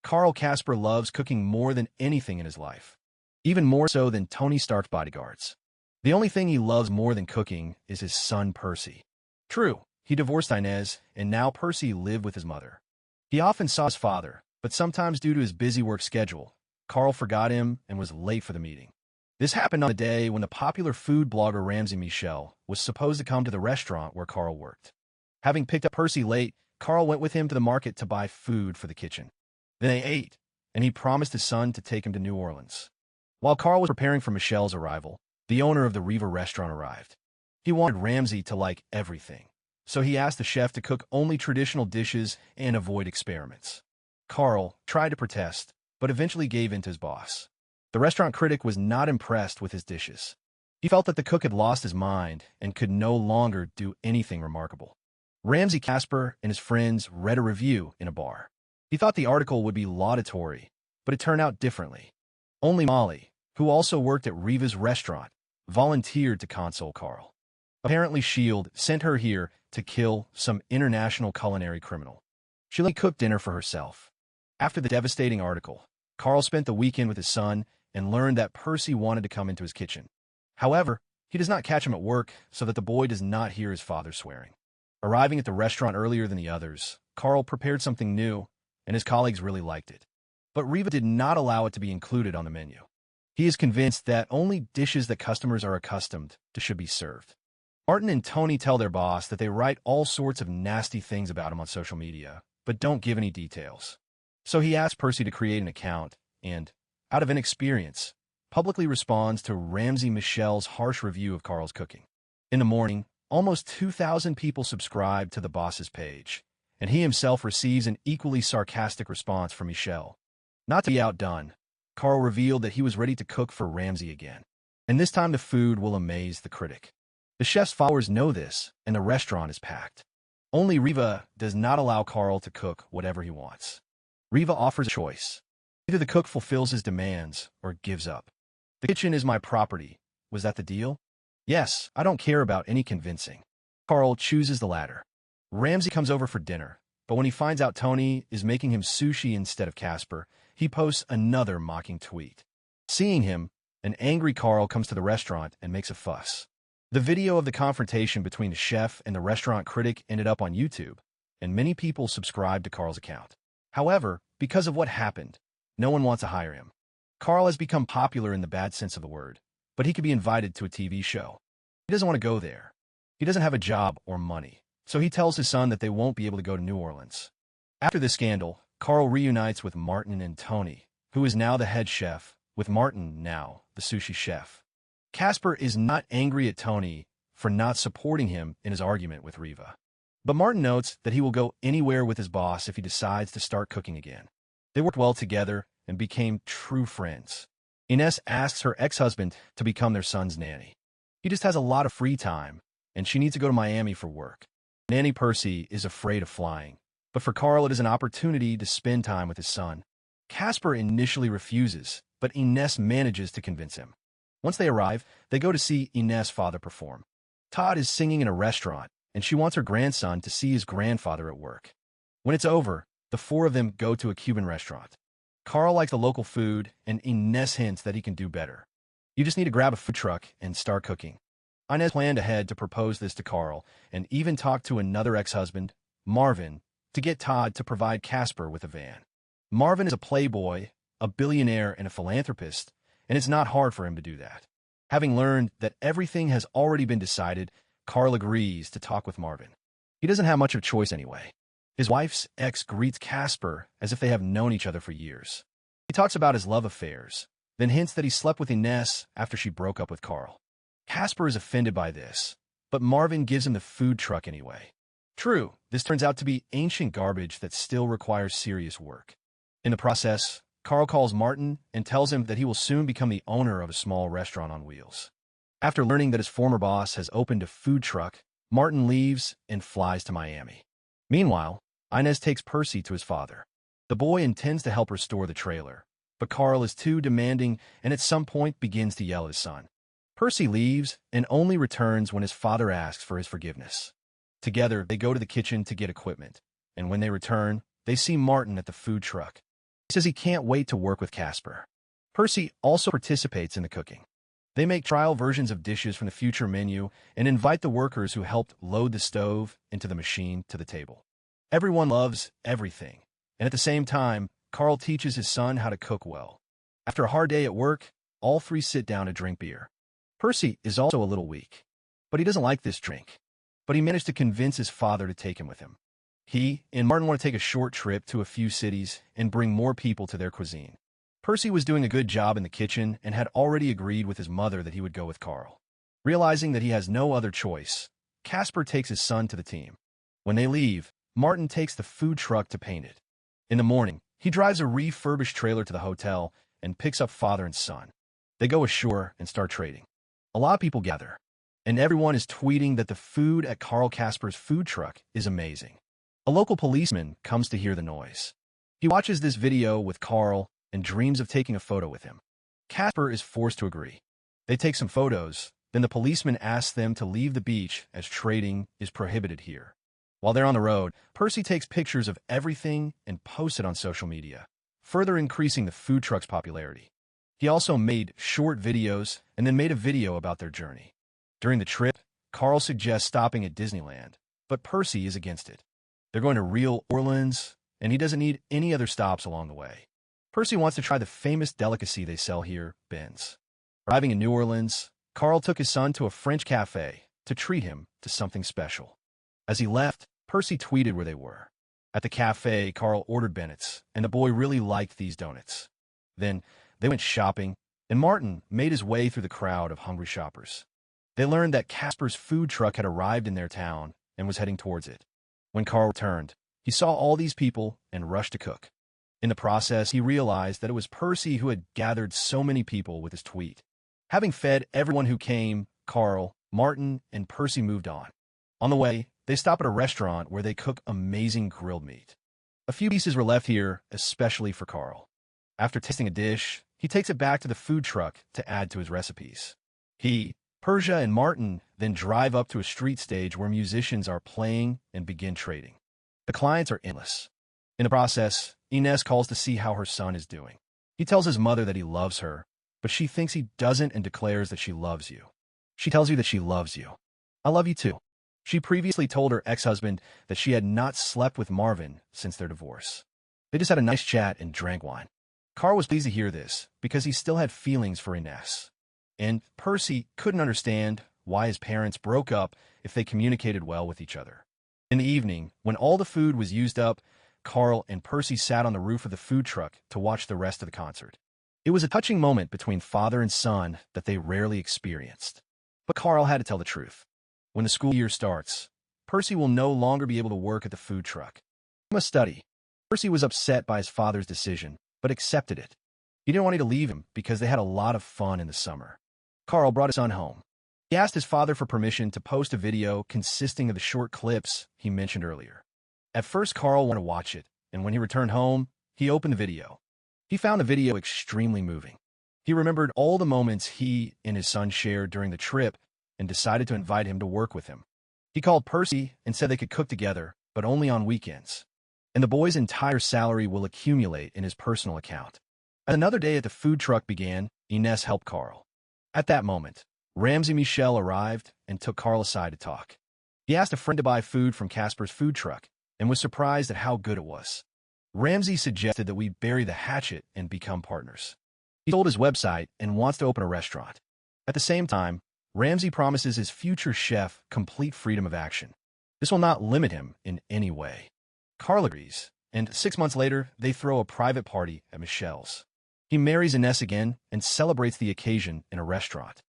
Karl Kasper loves cooking more than anything in his life, even more so than Tony Stark's bodyguards. The only thing he loves more than cooking is his son Percy. True, he divorced Inez, and now Percy lived with his mother. He often saw his father, but sometimes due to his busy work schedule, Karl forgot him and was late for the meeting. This happened on the day when the popular food blogger Ramsey Michel was supposed to come to the restaurant where Karl worked. Having picked up Percy late, Karl went with him to the market to buy food for the kitchen. Then they ate, and he promised his son to take him to New Orleans. While Karl was preparing for Michelle's arrival, the owner of the Riva restaurant arrived. He wanted Ramsey to like everything, so he asked the chef to cook only traditional dishes and avoid experiments. Karl tried to protest, but eventually gave in to his boss. The restaurant critic was not impressed with his dishes. He felt that the cook had lost his mind and could no longer do anything remarkable. Ramsey Kasper and his friends read a review in a bar. He thought the article would be laudatory, but it turned out differently. Only Molly, who also worked at Riva's restaurant, volunteered to console Karl. Apparently S.H.I.E.L.D. sent her here to kill some international culinary criminal. She only cooked dinner for herself. After the devastating article, Karl spent the weekend with his son and learned that Percy wanted to come into his kitchen. However, he does not catch him at work so that the boy does not hear his father swearing. Arriving at the restaurant earlier than the others, Karl prepared something new, and his colleagues really liked it. But Riva did not allow it to be included on the menu. He is convinced that only dishes that customers are accustomed to should be served. Martin and Tony tell their boss that they write all sorts of nasty things about him on social media, but don't give any details. So he asks Percy to create an account and, out of inexperience, publicly responds to Ramsey Michel's harsh review of Karl's cooking. In the morning, almost 2,000 people subscribe to the boss's page, and he himself receives an equally sarcastic response from Michel. Not to be outdone, Karl revealed that he was ready to cook for Ramsey again. And this time the food will amaze the critic. The chef's followers know this, and the restaurant is packed. Only Riva does not allow Karl to cook whatever he wants. Riva offers a choice. Either the cook fulfills his demands or gives up. The kitchen is my property. Was that the deal? Yes, I don't care about any convincing. Karl chooses the latter. Ramsey comes over for dinner, but when he finds out Tony is making him sushi instead of Kasper, he posts another mocking tweet. Seeing him, an angry Karl comes to the restaurant and makes a fuss. The video of the confrontation between the chef and the restaurant critic ended up on YouTube, and many people subscribed to Karl's account. However, because of what happened, no one wants to hire him. Karl has become popular in the bad sense of the word, but he could be invited to a TV show. He doesn't want to go there. He doesn't have a job or money, so he tells his son that they won't be able to go to New Orleans. After this scandal, Karl reunites with Martin and Tony, who is now the head chef, with Martin now the sushi chef. Kasper is not angry at Tony for not supporting him in his argument with Riva. But Martin notes that he will go anywhere with his boss if he decides to start cooking again. They worked well together and became true friends. Inez asks her ex-husband to become their son's nanny. He just has a lot of free time, and she needs to go to Miami for work. Nanny Percy is afraid of flying, but for Karl it is an opportunity to spend time with his son. Kasper initially refuses, but Inez manages to convince him. Once they arrive, they go to see Inez's father perform. Todd is singing in a restaurant, and she wants her grandson to see his grandfather at work. When it's over, the four of them go to a Cuban restaurant. Karl likes the local food, and Inez hints that he can do better. You just need to grab a food truck and start cooking. Inez planned ahead to propose this to Karl, and even talked to another ex-husband, Marvin, to get Todd to provide Kasper with a van. Marvin is a playboy, a billionaire, and a philanthropist, and it's not hard for him to do that. Having learned that everything has already been decided, Karl agrees to talk with Marvin. He doesn't have much of a choice anyway. His wife's ex greets Kasper as if they have known each other for years. He talks about his love affairs, then hints that he slept with Inez after she broke up with Karl. Kasper is offended by this, but Marvin gives him the food truck anyway. True, this turns out to be ancient garbage that still requires serious work. In the process, Karl calls Martin and tells him that he will soon become the owner of a small restaurant on wheels. After learning that his former boss has opened a food truck, Martin leaves and flies to Miami. Meanwhile, Inez takes Percy to his father. The boy intends to help restore the trailer, but Karl is too demanding and at some point begins to yell at his son. Percy leaves and only returns when his father asks for his forgiveness. Together, they go to the kitchen to get equipment, and when they return, they see Martin at the food truck. He says he can't wait to work with Kasper. Percy also participates in the cooking. They make trial versions of dishes from the future menu and invite the workers who helped load the stove into the machine to the table. Everyone loves everything, and at the same time, Karl teaches his son how to cook well. After a hard day at work, all three sit down to drink beer. Percy is also a little weak, but he doesn't like this drink. But he managed to convince his father to take him with him. He and Martin want to take a short trip to a few cities and bring more people to their cuisine. Percy was doing a good job in the kitchen and had already agreed with his mother that he would go with Karl. Realizing that he has no other choice, Kasper takes his son to the team. When they leave, Martin takes the food truck to paint it. In the morning, he drives a refurbished trailer to the hotel and picks up father and son. They go ashore and start trading. A lot of people gather, and everyone is tweeting that the food at Karl Kasper's food truck is amazing. A local policeman comes to hear the noise. He watches this video with Karl and dreams of taking a photo with him. Kasper is forced to agree. They take some photos, then the policeman asks them to leave the beach as trading is prohibited here. While they're on the road, Percy takes pictures of everything and posts it on social media, further increasing the food truck's popularity. He also made short videos and then made a video about their journey. During the trip, Karl suggests stopping at Disneyland, but Percy is against it. They're going to Real Orleans, and he doesn't need any other stops along the way. Percy wants to try the famous delicacy they sell here, beans. Arriving in New Orleans, Karl took his son to a French cafe to treat him to something special. As he left, Percy tweeted where they were. At the cafe, Karl ordered Bennett's, and the boy really liked these donuts. Then, they went shopping, and Martin made his way through the crowd of hungry shoppers. They learned that Kasper's food truck had arrived in their town and was heading towards it. When Karl returned, he saw all these people and rushed to cook. In the process, he realized that it was Percy who had gathered so many people with his tweet. Having fed everyone who came, Karl, Martin, and Percy moved on. On the way, they stop at a restaurant where they cook amazing grilled meat. A few pieces were left here, especially for Karl. After tasting a dish, he takes it back to the food truck to add to his recipes. He, Persia, and Martin then drive up to a street stage where musicians are playing and begin trading. The clients are endless. In the process, Ines calls to see how her son is doing. He tells his mother that he loves her, but she thinks he doesn't and declares that she loves you. She tells you that she loves you. I love you too. She previously told her ex-husband that she had not slept with Marvin since their divorce. They just had a nice chat and drank wine. Karl was pleased to hear this because he still had feelings for Ines. And Percy couldn't understand why his parents broke up if they communicated well with each other. In the evening, when all the food was used up, Karl and Percy sat on the roof of the food truck to watch the rest of the concert. It was a touching moment between father and son that they rarely experienced. But Karl had to tell the truth. When the school year starts, Percy will no longer be able to work at the food truck. He must study. Percy was upset by his father's decision, but accepted it. He didn't want him to leave him because they had a lot of fun in the summer. Karl brought his son home. He asked his father for permission to post a video consisting of the short clips he mentioned earlier. At first, Karl wanted to watch it, and when he returned home, he opened the video. He found the video extremely moving. He remembered all the moments he and his son shared during the trip and decided to invite him to work with him. He called Percy and said they could cook together, but only on weekends. And the boy's entire salary will accumulate in his personal account. As another day at the food truck began, Ines helped Karl. At that moment, Ramsey Michel arrived and took Karl aside to talk. He asked a friend to buy food from Kasper's food truck and was surprised at how good it was. Ramsey suggested that we bury the hatchet and become partners. He sold his website and wants to open a restaurant. At the same time, Ramsey promises his future chef complete freedom of action. This will not limit him in any way. Karl agrees, and 6 months later, they throw a private party at Michel's. He marries Ines again and celebrates the occasion in a restaurant.